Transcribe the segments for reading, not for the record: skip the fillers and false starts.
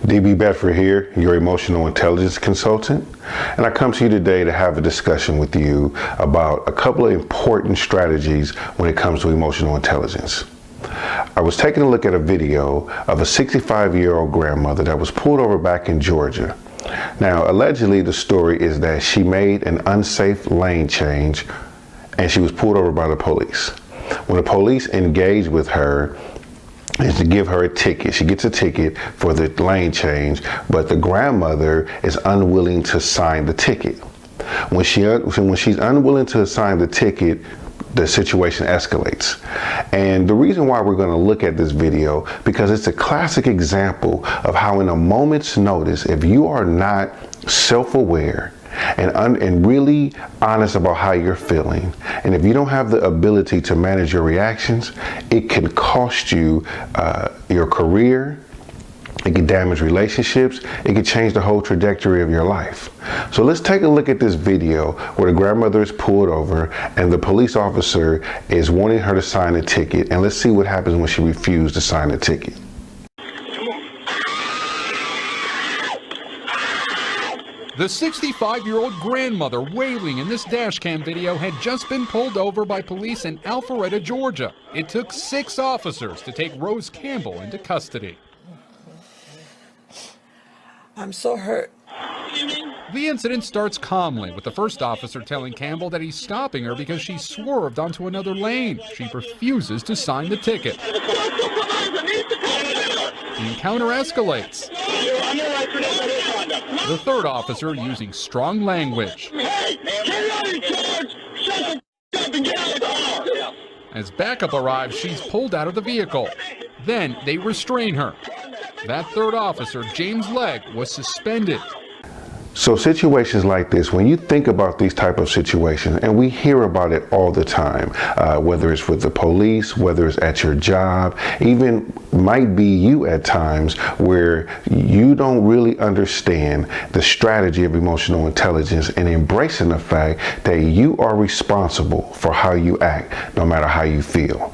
DB Bedford here, your emotional intelligence consultant, and I come to you today to have a discussion with you about a couple of important strategies when it comes to emotional intelligence. I was taking a look at a video of a 65-year-old grandmother that was pulled over back in Georgia. Now, allegedly, the story is that she made an unsafe lane change and she was pulled over by the police. When the police engaged with her, is to give her a ticket. She gets a ticket for the lane change, but the grandmother is unwilling to sign the ticket. When she's unwilling to sign the ticket, the situation escalates. And the reason why we're going to look at this video, because it's a classic example of how in a moment's notice, if you are not self-aware and really honest about how you're feeling, and if you don't have the ability to manage your reactions, it can cost you your career, it can damage relationships, it can change the whole trajectory of your life. So let's take a look at this video where the grandmother is pulled over and the police officer is wanting her to sign a ticket, and let's see what happens when she refused to sign the ticket. The 65-year-old grandmother wailing in this dashcam video had just been pulled over by police in Alpharetta, Georgia. It took 6 officers to take Rose Campbell into custody. I'm so hurt. The incident starts calmly, with the first officer telling Campbell that he's stopping her because she swerved onto another lane. She refuses to sign the ticket. The encounter escalates. The third officer using strong language. As backup arrives, she's pulled out of the vehicle. Then they restrain her. That third officer, James Legg, was suspended. So situations like this, when you think about these type of situations, and we hear about it all the time, whether it's with the police, whether it's at your job, even might be you at times where you don't really understand the strategy of emotional intelligence and embracing the fact that you are responsible for how you act, no matter how you feel.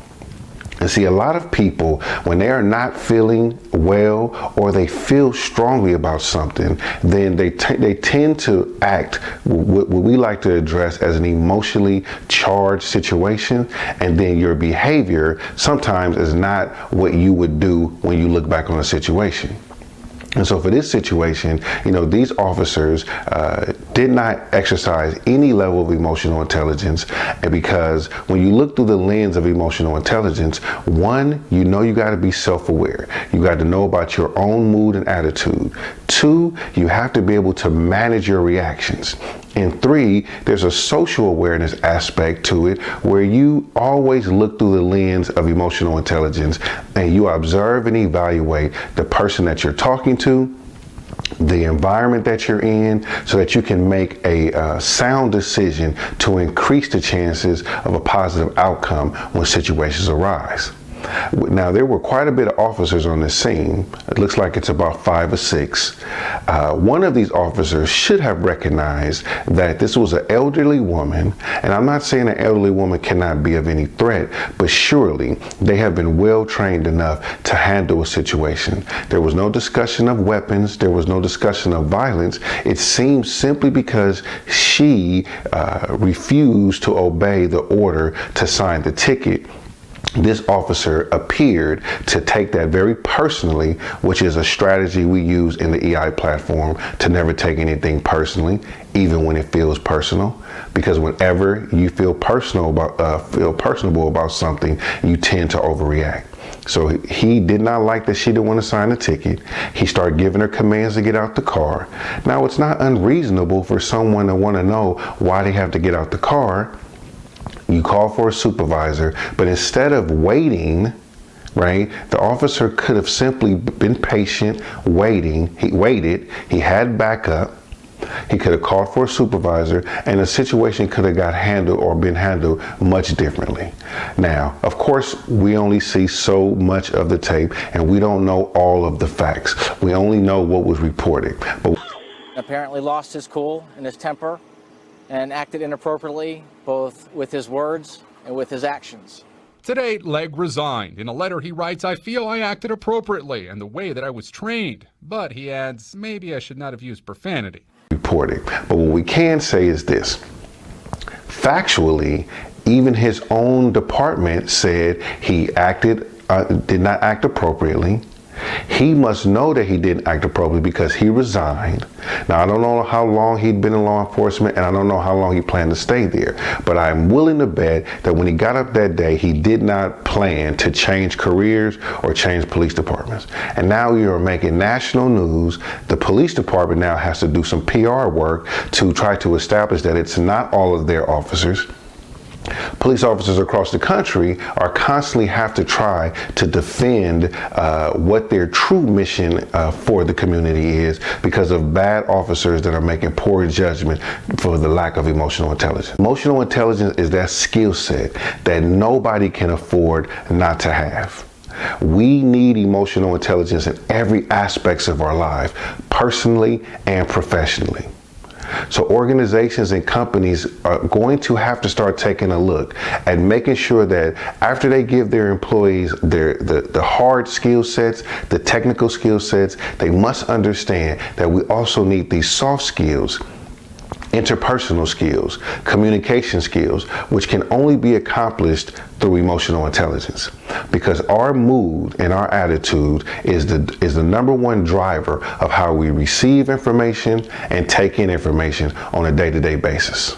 And see, a lot of people, when they are not feeling well or they feel strongly about something, then they tend to act what we like to address as an emotionally charged situation, and then your behavior sometimes is not what you would do when you look back on a situation. And so for this situation, these officers did not exercise any level of emotional intelligence. And because when you look through the lens of emotional intelligence, one, you got to be self-aware. You got to know about your own mood and attitude. 2, you have to be able to manage your reactions. And 3, there's a social awareness aspect to it where you always look through the lens of emotional intelligence and you observe and evaluate the person that you're talking to, the environment that you're in, so that you can make a sound decision to increase the chances of a positive outcome when situations arise. Now, there were quite a bit of officers on this scene. It looks like it's about 5 or 6. One of these officers should have recognized that this was an elderly woman, and I'm not saying an elderly woman cannot be of any threat, but surely they have been well trained enough to handle a situation. There was no discussion of weapons. There was no discussion of violence. It seems simply because she refused to obey the order to sign the ticket. This officer appeared to take that very personally, which is a strategy we use in the EI platform, to never take anything personally, even when it feels personal. Because whenever you feel personable about something, you tend to overreact. So he did not like that she didn't want to sign the ticket. He started giving her commands to get out the car. Now, it's not unreasonable for someone to want to know why they have to get out the car. You call for a supervisor, but instead of waiting, right, the officer could have simply been patient, waiting. He waited, he had backup, he could have called for a supervisor, and the situation could have got handled or been handled much differently. Now, of course, we only see so much of the tape, and we don't know all of the facts. We only know what was reported. But apparently lost his cool and his temper and acted inappropriately, both with his words and with his actions. Today, Legg resigned. In a letter he writes, "I feel I acted appropriately and the way that I was trained." But he adds, maybe I should not have used profanity. Reporting. But what we can say is this. Factually, even his own department said he did not act appropriately. He must know that he didn't act appropriately because he resigned. Now, I don't know how long he'd been in law enforcement, and I don't know how long he planned to stay there. But I'm willing to bet that when he got up that day, he did not plan to change careers or change police departments. And now you are making national news. The police department now has to do some PR work to try to establish that it's not all of their officers. Police officers across the country are constantly have to try to defend what their true mission for the community is because of bad officers that are making poor judgment for the lack of emotional intelligence. Emotional intelligence is that skill set that nobody can afford not to have. We need emotional intelligence in every aspect of our life, personally and professionally. So organizations and companies are going to have to start taking a look at making sure that after they give their employees the hard skill sets, the technical skill sets, they must understand that we also need these soft skills, interpersonal skills, communication skills, which can only be accomplished through emotional intelligence. Because our mood and our attitude is the number one driver of how we receive information and take in information on a day-to-day basis.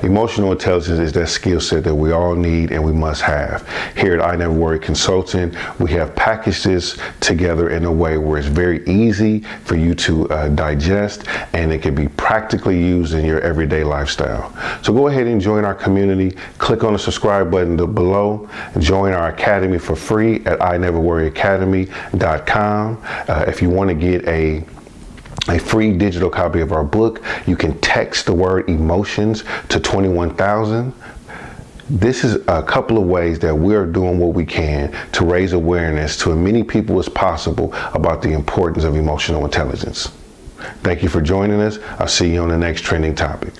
Emotional intelligence is that skill set that we all need and we must have. Here at I Never Worry Consulting, we have packaged this together in a way where it's very easy for you to digest, and it can be practically used in your everyday lifestyle. So go ahead and join our community. Click on the subscribe button below. Join our academy for free at ineverworryacademy.com. If you want to get a free digital copy of our book, you can text the word emotions to 21,000. This is a couple of ways that we're doing what we can to raise awareness to as many people as possible about the importance of emotional intelligence. Thank you for joining us. I'll see you on the next trending topic.